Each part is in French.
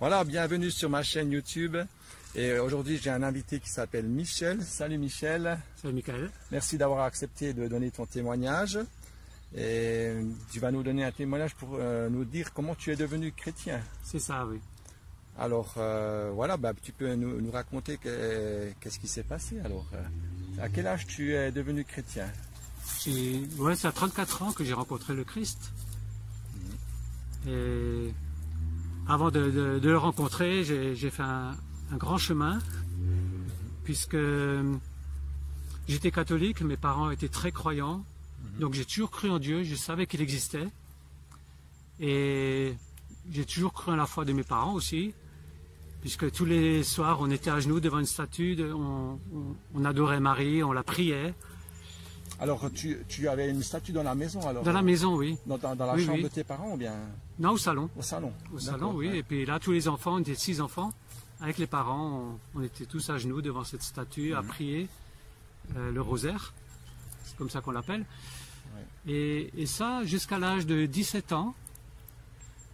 Voilà, bienvenue sur ma chaîne YouTube. Et aujourd'hui, j'ai un invité qui s'appelle Michel. Salut Michel. Salut Michael. Merci d'avoir accepté de donner ton témoignage. Et tu vas nous donner un témoignage pour nous dire comment tu es devenu chrétien. C'est ça, oui. Alors, voilà, tu peux nous raconter qu'est-ce qui s'est passé. Alors, à quel âge tu es devenu chrétien? Ouais, c'est à 34 ans que j'ai rencontré le Christ. Et avant de le rencontrer, j'ai fait un grand chemin, puisque j'étais catholique, mes parents étaient très croyants, donc j'ai toujours cru en Dieu, je savais qu'il existait, et j'ai toujours cru en la foi de mes parents aussi, puisque tous les soirs on était à genoux devant une statue, on adorait Marie, on la priait. Alors, tu avais une statue dans la maison alors? Dans la maison, oui. Dans la Oui, chambre oui. de tes parents ou bien? Non, au salon. Au salon. Au salon, oui. Ouais. Et puis là, tous les enfants, on était 6 enfants. Avec les parents, on était tous à genoux devant cette statue à prier le rosaire. C'est comme ça qu'on l'appelle. Ouais. Et ça, jusqu'à l'âge de 17 ans.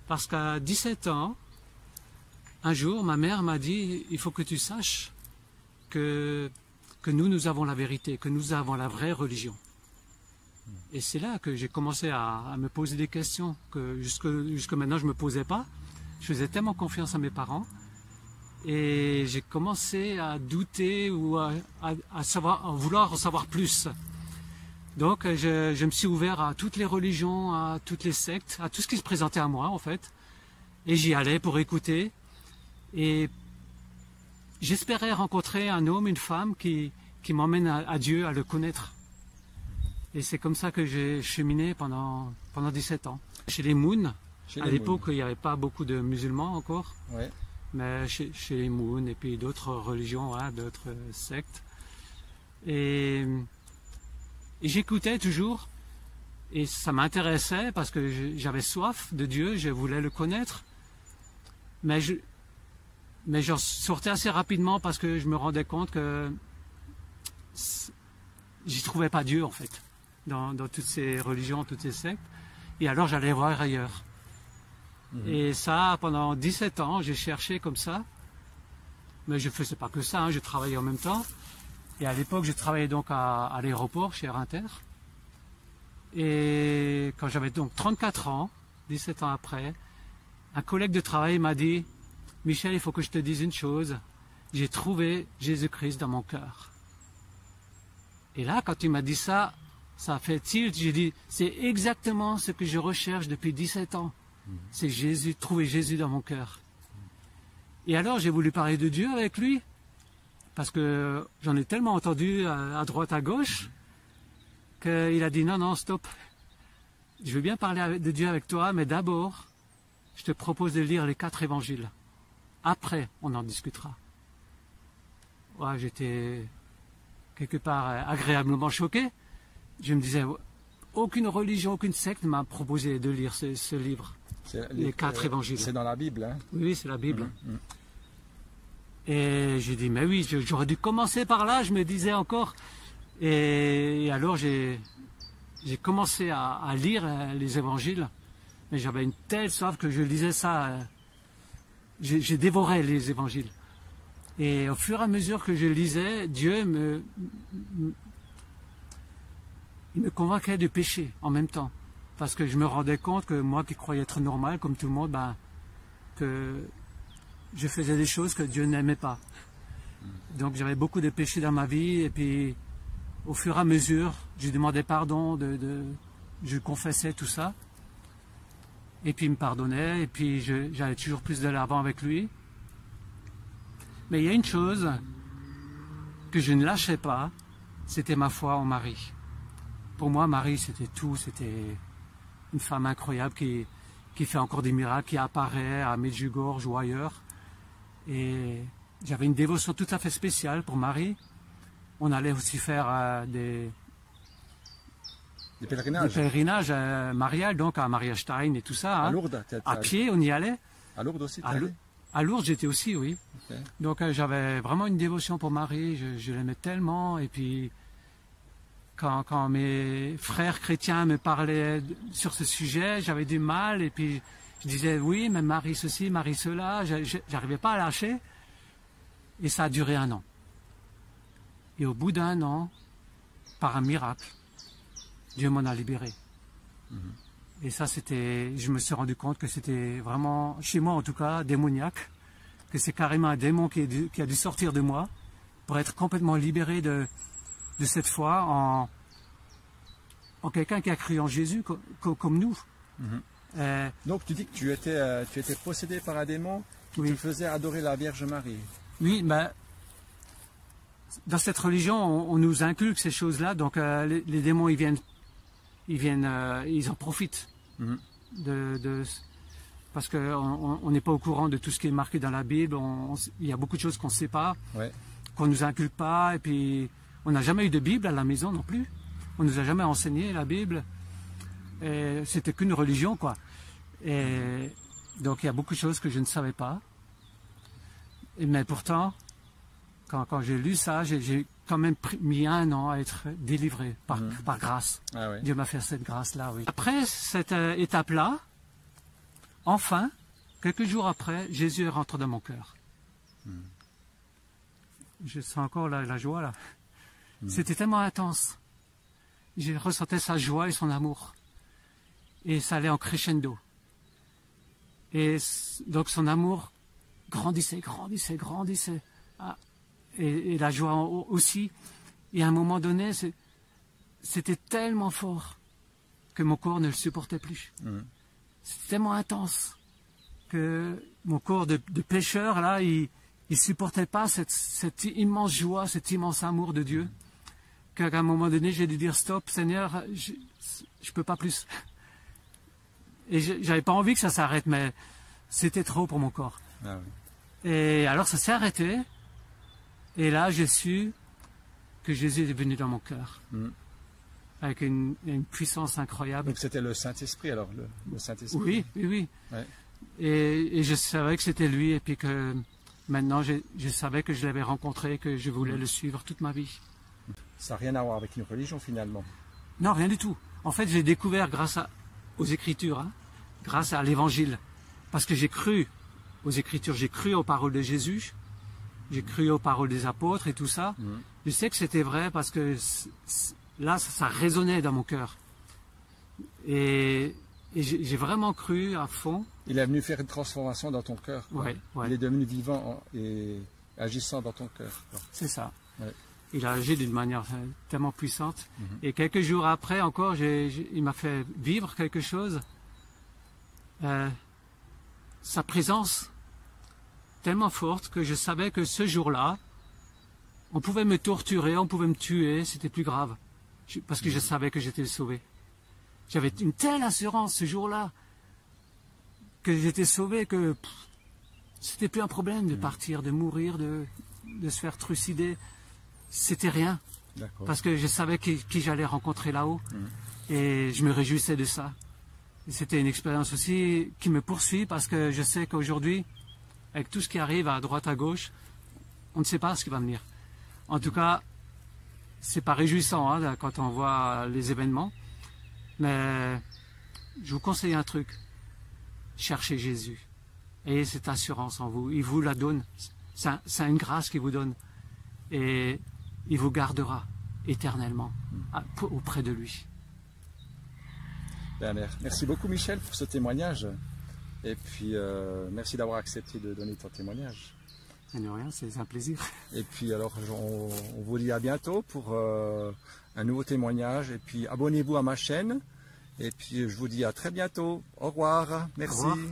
Parce qu'à 17 ans, un jour, ma mère m'a dit, il faut que tu saches que nous avons la vérité, que nous avons la vraie religion. Et c'est là que j'ai commencé à me poser des questions que jusque maintenant je ne me posais pas. Je faisais tellement confiance à mes parents et j'ai commencé à douter ou à vouloir en savoir plus. Donc je me suis ouvert à toutes les religions, à toutes les sectes, à tout ce qui se présentait à moi en fait. Et j'y allais pour écouter. Et j'espérais rencontrer un homme, une femme qui m'emmène à Dieu, à le connaître. Et c'est comme ça que j'ai cheminé pendant 17 ans. Chez les Moon, à l'époque, il n'y avait pas beaucoup de musulmans encore. Ouais. Mais chez les Moon et puis d'autres religions, hein, d'autres sectes. Et j'écoutais toujours. Et ça m'intéressait parce que j'avais soif de Dieu, je voulais le connaître. Mais j'en sortais assez rapidement parce que je me rendais compte que j'y trouvais pas Dieu en fait, dans toutes ces religions, toutes ces sectes. Et alors j'allais voir ailleurs. Et ça, pendant 17 ans, j'ai cherché comme ça. Mais je faisais pas que ça, hein, je travaillais en même temps. Et à l'époque, je travaillais donc à l'aéroport chez Air Inter. Et quand j'avais donc 34 ans, 17 ans après, un collègue de travail m'a dit, Michel, il faut que je te dise une chose, j'ai trouvé Jésus-Christ dans mon cœur. Et là, quand il m'a dit ça, ça a fait tilt, j'ai dit, c'est exactement ce que je recherche depuis 17 ans. C'est Jésus, trouver Jésus dans mon cœur. Et alors, j'ai voulu parler de Dieu avec lui, parce que j'en ai tellement entendu à droite, à gauche, qu'il a dit, non, non, stop. Je veux bien parler de Dieu avec toi, mais d'abord, je te propose de lire les 4 évangiles. Après, on en discutera. Ouais, j'étais quelque part agréablement choqué. Je me disais, aucune religion, aucune secte ne m'a proposé de lire ce livre, les 4 évangiles. C'est dans la Bible, hein? Oui, c'est la Bible. Et j'ai dit, mais oui, j'aurais dû commencer par là, je me disais encore. Et alors j'ai commencé à lire les évangiles, mais j'avais une telle soif que je lisais ça, j'ai dévoré les évangiles. Et au fur et à mesure que je lisais, Dieu il me convainquait du péché en même temps. Parce que je me rendais compte que moi qui croyais être normal, comme tout le monde, que je faisais des choses que Dieu n'aimait pas. Donc j'avais beaucoup de péchés dans ma vie, et puis au fur et à mesure, je demandais pardon, je confessais tout ça. Et puis il me pardonnait, et puis j'allais toujours plus de l'avant avec lui. Mais il y a une chose que je ne lâchais pas, c'était ma foi en Marie. Pour moi, Marie, c'était tout, c'était une femme incroyable qui fait encore des miracles, qui apparaît à Medjugorje ou ailleurs. Et j'avais une dévotion tout à fait spéciale pour Marie. On allait aussi faire des pèlerinages mariales, donc à Maria Stein et tout ça. Hein. À Lourdes, à pied, on y allait. À Lourdes aussi, à Lourdes, j'étais aussi, oui. Okay. Donc j'avais vraiment une dévotion pour Marie, je l'aimais tellement. Et puis, quand mes frères chrétiens me parlaient sur ce sujet, j'avais du mal. Et puis, Je disais oui, mais Marie ceci, Marie cela, j'arrivais pas à lâcher. Et ça a duré 1 an. Et au bout d'1 an, par un miracle, Dieu m'en a libéré. Et ça, je me suis rendu compte que c'était vraiment, chez moi en tout cas, démoniaque, que c'est carrément un démon qui a dû sortir de moi pour être complètement libéré de cette foi en quelqu'un qui a cru en Jésus comme nous. Donc tu dis que tu étais possédé par un démon qui te faisait adorer la Vierge Marie. Oui, ben, dans cette religion, on nous inculque ces choses-là, donc les démons, ils en profitent. Parce qu'on n'est pas au courant de tout ce qui est marqué dans la Bible, il y a beaucoup de choses qu'on ne sait pas, qu'on ne nous inculque pas, et puis on n'a jamais eu de Bible à la maison non plus. On ne nous a jamais enseigné la Bible. C'était qu'une religion, quoi. Et donc il y a beaucoup de choses que je ne savais pas. Mais pourtant, quand j'ai lu ça, j'ai quand même mis 1 an à être délivré par grâce. Ah ouais. Dieu m'a fait cette grâce-là, oui. Après cette étape-là, enfin, quelques jours après, Jésus rentre dans mon cœur. Je sens encore la joie, là. C'était tellement intense. Je ressentais sa joie et son amour. Et ça allait en crescendo. Et donc son amour grandissait. Ah, et la joie aussi. Et à un moment donné, c'était tellement fort que mon corps ne le supportait plus. C'était tellement intense que mon corps de pécheur, là, il supportait pas cette immense joie, cet immense amour de Dieu, qu'à un moment donné, j'ai dû dire stop, Seigneur, je peux pas plus. Et j'avais pas envie que ça s'arrête, mais c'était trop pour mon corps. Ah oui. Et alors ça s'est arrêté. Et là, j'ai su que Jésus est venu dans mon cœur. Avec une puissance incroyable. Donc c'était le Saint-Esprit alors, le Saint-Esprit. Oui. Ouais. Et je savais que c'était lui, et puis que maintenant je savais que je l'avais rencontré, que je voulais le suivre toute ma vie. Ça n'a rien à voir avec une religion finalement. Non, rien du tout. En fait, j'ai découvert grâce aux Écritures, grâce à l'Évangile. Parce que j'ai cru aux Écritures, j'ai cru aux paroles de Jésus, j'ai cru aux paroles des apôtres et tout ça. Je sais que c'était vrai parce que là, ça résonnait dans mon cœur. Et j'ai vraiment cru à fond. Il est venu faire une transformation dans ton cœur. Ouais. Il est devenu vivant et agissant dans ton cœur. C'est ça. Ouais. Il a agi d'une manière tellement puissante. Et quelques jours après encore, il m'a fait vivre quelque chose. Sa présence tellement forte que je savais que ce jour-là, on pouvait me torturer, on pouvait me tuer, c'était plus grave. Parce que je savais que j'étais sauvé. J'avais une telle assurance ce jour-là que j'étais sauvé que c'était plus un problème de partir, de mourir, de se faire trucider. C'était rien. Parce que je savais qui j'allais rencontrer là-haut. Et je me réjouissais de ça. C'était une expérience aussi qui me poursuit parce que je sais qu'aujourd'hui, avec tout ce qui arrive à droite, à gauche, on ne sait pas ce qui va venir. En tout cas, c'est pas réjouissant quand on voit les événements. Mais je vous conseille un truc. Cherchez Jésus. Ayez cette assurance en vous. Il vous la donne. C'est une grâce qu'il vous donne. Et il vous gardera éternellement auprès de lui. Merci beaucoup Michel pour ce témoignage. Et puis merci d'avoir accepté de donner ton témoignage. De rien, c'est un plaisir. Et puis alors on vous dit à bientôt pour un nouveau témoignage. Et puis abonnez-vous à ma chaîne. Et puis je vous dis à très bientôt. Au revoir. Merci. Au revoir.